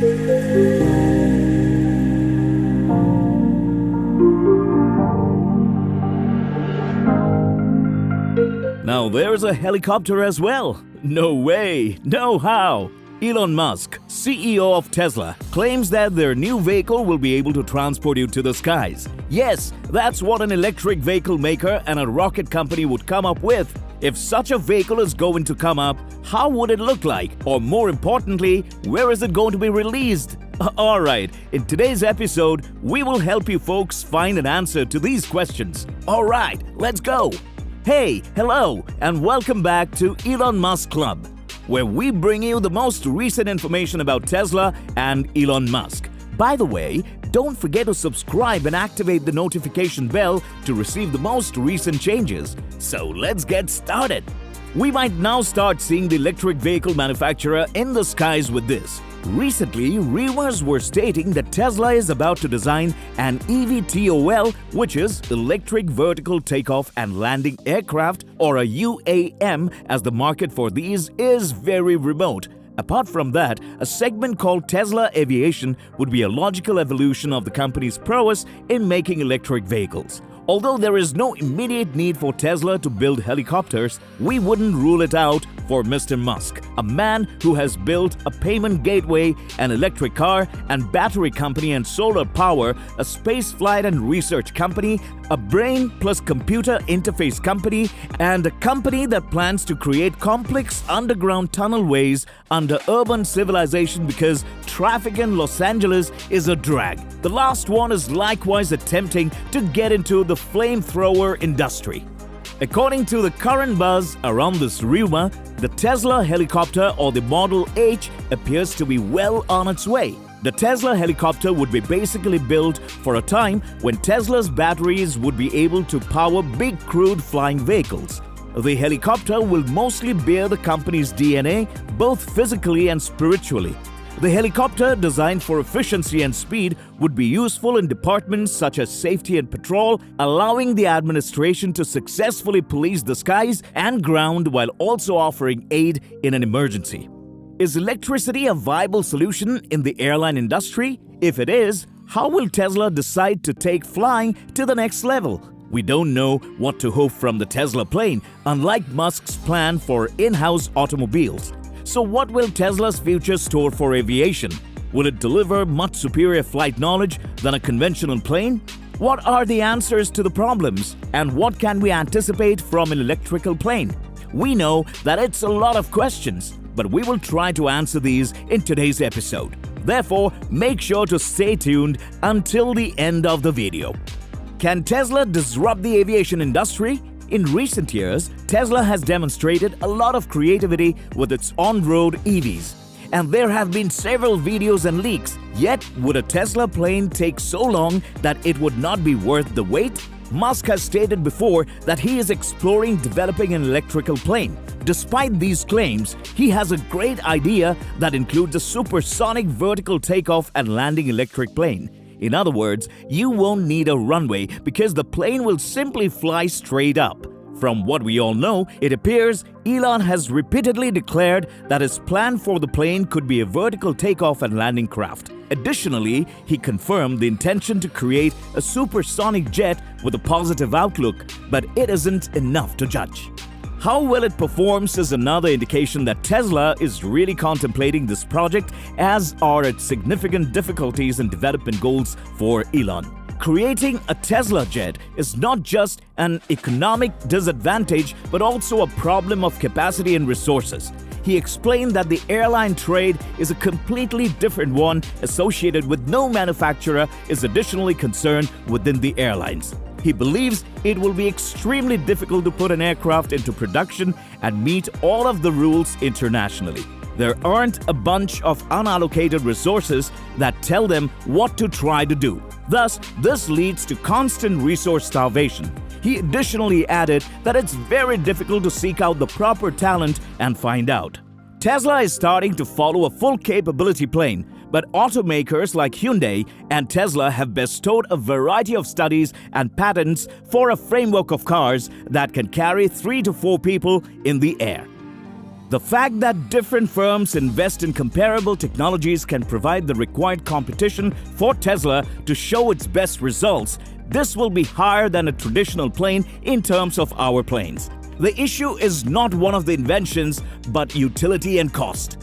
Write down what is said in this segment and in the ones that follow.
Now there's a helicopter as well. No way, no how. Elon Musk, CEO of Tesla, claims that their new vehicle will be able to transport you to the skies. Yes, that's what an electric vehicle maker and a rocket company would come up with. If such a vehicle is going to come up, how would it look like? Or more importantly, where is it going to be released? Alright, in today's episode, we will help you folks find an answer to these questions. Alright, let's go! Hey, hello, and welcome back to Elon Musk Club, where we bring you the most recent information about Tesla and Elon Musk. By the way, don't forget to subscribe and activate the notification bell to receive the most recent changes. So let's get started. We might now start seeing the electric vehicle manufacturer in the skies with this. Recently, rumors were stating that Tesla is about to design an eVTOL, which is Electric Vertical Takeoff and Landing Aircraft, or a UAM, as the market for these is very remote. Apart from that, a segment called Tesla Aviation would be a logical evolution of the company's prowess in making electric vehicles. Although there is no immediate need for Tesla to build helicopters, we wouldn't rule it out for Mr. Musk, a man who has built a payment gateway, an electric car and battery company and solar power, a space flight and research company, a brain plus computer interface company, and a company that plans to create complex underground tunnelways under urban civilization because traffic in Los Angeles is a drag. The last one is likewise attempting to get into the flamethrower industry. According to the current buzz around this rumor, the Tesla helicopter or the Model H appears to be well on its way. The Tesla helicopter would be basically built for a time when Tesla's batteries would be able to power big crude flying vehicles. The helicopter will mostly bear the company's DNA, both physically and spiritually. The helicopter, designed for efficiency and speed, would be useful in departments such as safety and patrol, allowing the administration to successfully police the skies and ground while also offering aid in an emergency. Is electricity a viable solution in the airline industry? If it is, how will Tesla decide to take flying to the next level? We don't know what to hope from the Tesla plane, unlike Musk's plan for in-house automobiles. So what will Tesla's future store for aviation? Will it deliver much superior flight knowledge than a conventional plane? What are the answers to the problems? And what can we anticipate from an electrical plane? We know that it's a lot of questions, but we will try to answer these in today's episode. Therefore, make sure to stay tuned until the end of the video. Can Tesla disrupt the aviation industry? In recent years, Tesla has demonstrated a lot of creativity with its on-road EVs. And there have been several videos and leaks. Yet, would a Tesla plane take so long that it would not be worth the wait? Musk has stated before that he is exploring developing an electrical plane. Despite these claims, he has a great idea that includes a supersonic vertical takeoff and landing electric plane. In other words, you won't need a runway because the plane will simply fly straight up. From what we all know, it appears Elon has repeatedly declared that his plan for the plane could be a vertical takeoff and landing craft. Additionally, he confirmed the intention to create a supersonic jet with a positive outlook, but it isn't enough to judge. How well it performs is another indication that Tesla is really contemplating this project, as are its significant difficulties and development goals for Elon. Creating a Tesla jet is not just an economic disadvantage, but also a problem of capacity and resources. He explained that the airline trade is a completely different one, associated with no manufacturer is additionally concerned within the airlines. He believes it will be extremely difficult to put an aircraft into production and meet all of the rules internationally. There aren't a bunch of unallocated resources that tell them what to try to do. Thus, this leads to constant resource starvation. He additionally added that it's very difficult to seek out the proper talent and find out. Tesla is starting to follow a full capability plane, but automakers like Hyundai and Tesla have bestowed a variety of studies and patents for a framework of cars that can carry 3 to 4 people in the air. The fact that different firms invest in comparable technologies can provide the required competition for Tesla to show its best results. This will be higher than a traditional plane in terms of our planes. The issue is not one of the inventions, but utility and cost.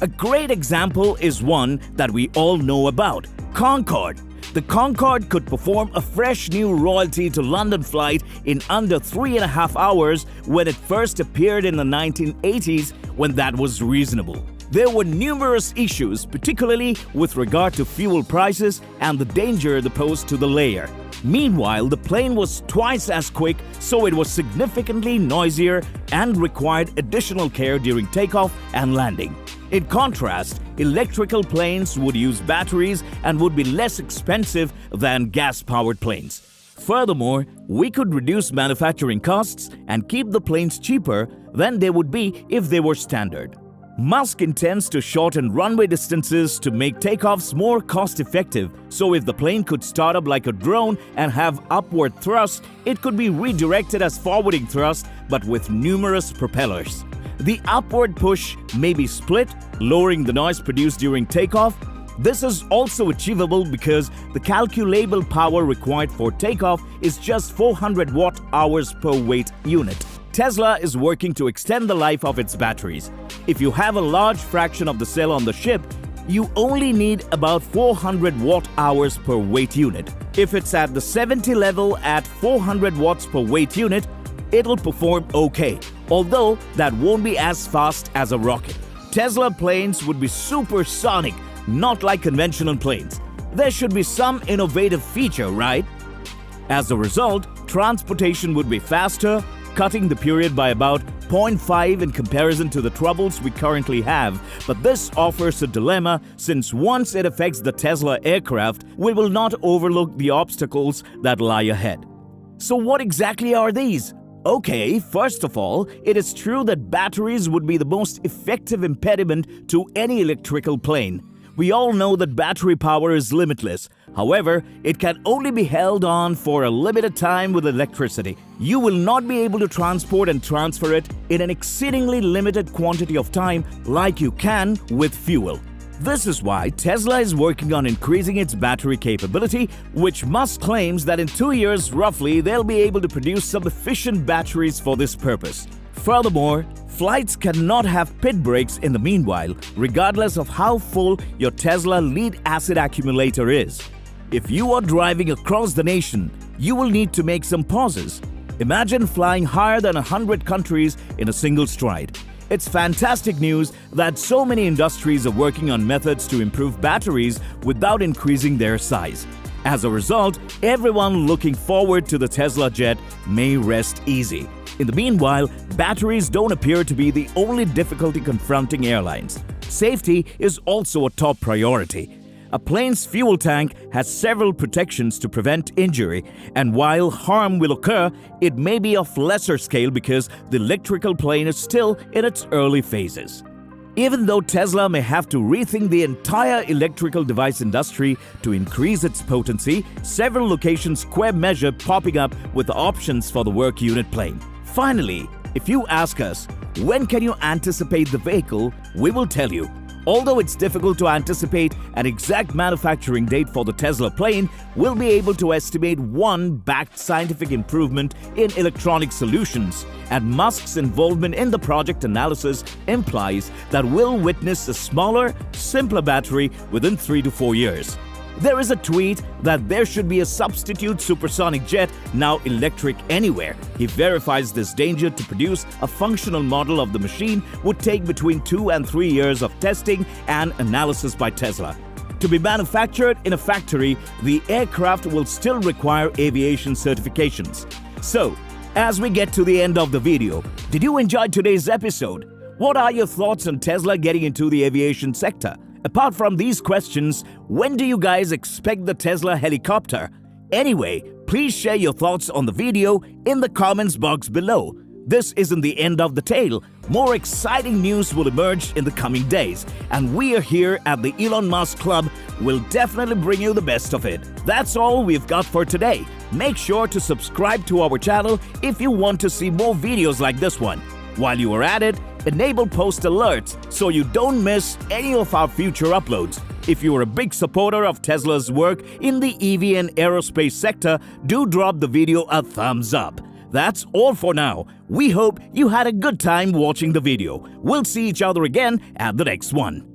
A great example is one that we all know about, Concorde. The Concorde could perform a fresh new royalty to London flight in under 3.5 hours when it first appeared in the 1980s, when that was reasonable. There were numerous issues, particularly with regard to fuel prices and the danger it posed to the layer. Meanwhile, the plane was twice as quick, so it was significantly noisier and required additional care during takeoff and landing. In contrast, electrical planes would use batteries and would be less expensive than gas-powered planes. Furthermore, we could reduce manufacturing costs and keep the planes cheaper than they would be if they were standard. Musk intends to shorten runway distances to make takeoffs more cost-effective, so if the plane could start up like a drone and have upward thrust, it could be redirected as forwarding thrust but with numerous propellers. The upward push may be split, lowering the noise produced during takeoff. This is also achievable because the calculable power required for takeoff is just 400 watt-hours per weight unit. Tesla is working to extend the life of its batteries. If you have a large fraction of the cell on the ship, you only need about 400 watt-hours per weight unit. If it's at the 70 level at 400 watts per weight unit, it'll perform okay, although that won't be as fast as a rocket. Tesla planes would be supersonic, not like conventional planes. There should be some innovative feature, right? As a result, transportation would be faster, cutting the period by about 0.5 in comparison to the troubles we currently have. But this offers a dilemma, since once it affects the Tesla aircraft, we will not overlook the obstacles that lie ahead. So what exactly are these? Okay, first of all, it is true that batteries would be the most effective impediment to any electrical plane. We all know that battery power is limitless. However, it can only be held on for a limited time with electricity. You will not be able to transport and transfer it in an exceedingly limited quantity of time like you can with fuel. This is why Tesla is working on increasing its battery capability, which Musk claims that in 2 years roughly they'll be able to produce some efficient batteries for this purpose. Furthermore, flights cannot have pit brakes in the meanwhile, regardless of how full your Tesla lead-acid accumulator is. If you are driving across the nation, you will need to make some pauses. Imagine flying higher than 100 countries in a single stride. It's fantastic news that so many industries are working on methods to improve batteries without increasing their size. As a result, everyone looking forward to the Tesla jet may rest easy. In the meanwhile, batteries don't appear to be the only difficulty confronting airlines. Safety is also a top priority. A plane's fuel tank has several protections to prevent injury, and while harm will occur, it may be of lesser scale because the electrical plane is still in its early phases. Even though Tesla may have to rethink the entire electrical device industry to increase its potency, several locations measure popping up with options for the work unit plane. Finally, if you ask us, when can you anticipate the vehicle, we will tell you. Although it's difficult to anticipate an exact manufacturing date for the Tesla plane, we'll be able to estimate one backed scientific improvement in electronic solutions, and Musk's involvement in the project analysis implies that we'll witness a smaller, simpler battery within 3 to 4 years. There is a tweet that there should be a substitute supersonic jet, now electric anywhere. He verifies this danger. To produce a functional model of the machine would take between 2 and 3 years of testing and analysis by Tesla. To be manufactured in a factory, the aircraft will still require aviation certifications. So, as we get to the end of the video, did you enjoy today's episode? What are your thoughts on Tesla getting into the aviation sector? Apart from these questions, when do you guys expect the Tesla helicopter? Anyway, please share your thoughts on the video in the comments box below. This isn't the end of the tale. More exciting news will emerge in the coming days, and we are here at the Elon Musk Club will definitely bring you the best of it. That's all we've got for today. Make sure to subscribe to our channel if you want to see more videos like this one. While you are at it, enable post alerts so you don't miss any of our future uploads. If you are a big supporter of Tesla's work in the EV and aerospace sector, do drop the video a thumbs up. That's all for now. We hope you had a good time watching the video. We'll see each other again at the next one.